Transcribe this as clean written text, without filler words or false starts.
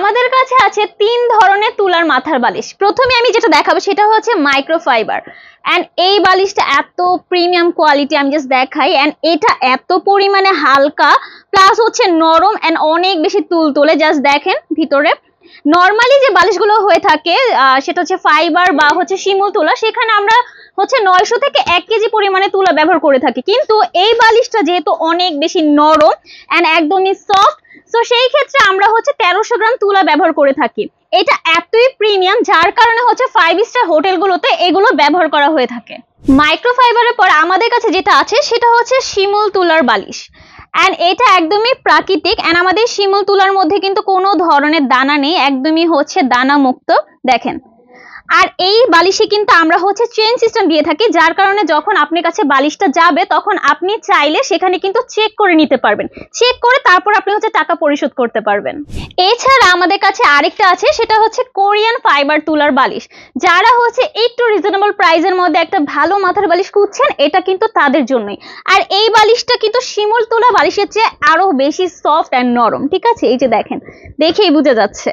আমাদের কাছে আছে তিন ধরনের তুলার মাথার বালিশ। প্রথমে আমি যেটা দেখাবো সেটা হচ্ছে মাইক্রোফাইবার। এন্ড এই বালিশটা এত প্রিমিয়াম কোয়ালিটি, আমি জাস্ট দেখাই। এন্ড এটা এত পরিমাণে হালকা, প্লাস হচ্ছে নরম এন্ড অনেক বেশি তুলতুলে। জাস্ট দেখেন ভিতরে। নর্মালি যে বালিশগুলো হয়ে থাকে সেটা হচ্ছে ফাইবার বা হচ্ছে শিমুল তুলা, সেখানে আমরা হচ্ছে 900 থেকে 1 কেজি পরিমাণে তুলা ব্যবহার করে থাকি। কিন্তু এই বালিশটা যেহেতু অনেক বেশি নরম এন্ড একদমই সফট, তো সেই ক্ষেত্রে আমরা হচ্ছে 1300 গ্রাম তুলা ব্যবহার করে থাকি। এটা এতই প্রিমিয়াম, যার কারণে হচ্ছে 5 স্টার হোটেলগুলোতে এগুলো ব্যবহার করা হয়ে থাকে। মাইক্রোফাইবারের পর আমাদের কাছে যেটা আছে সেটা হচ্ছে শিমুল তুলার বালিশ। এন্ড এটা একদমই প্রাকৃতিক। এন্ড আমাদের শিমুল তুলার মধ্যে কিন্তু কোনো ধরনের দানা নেই, একদমই হচ্ছে দানা মুক্ত। দেখেন, আর এই বালিশে কিন্তু আমরা হচ্ছে চেইন সিস্টেম দিয়ে থাকি, যার কারণে যখন আপনার কাছে বালিশটা যাবে তখন আপনি চাইলে সেখানে কিন্তু চেক করে নিতে পারবেন। চেক করে তারপর আপনি হচ্ছে টাকা পরিশোধ করতে পারবেন। এছাড়া আমাদের কাছে আরেকটা আছে, সেটা হচ্ছে কোরিয়ান ফাইবার তুলার বালিশ। যারা হচ্ছে একটু রিজনেবল প্রাইসের মধ্যে একটা ভালো মাথার বালিশ খুঁজছেন, এটা কিন্তু তাদের জন্যই। আর এই বালিশটা কিন্তু শিমুল তুলা বালিশের চেয়ে আরো বেশি সফট এন্ড নরম। ঠিক আছে, এই যে দেখেন, দেখেই বোঝা যাচ্ছে।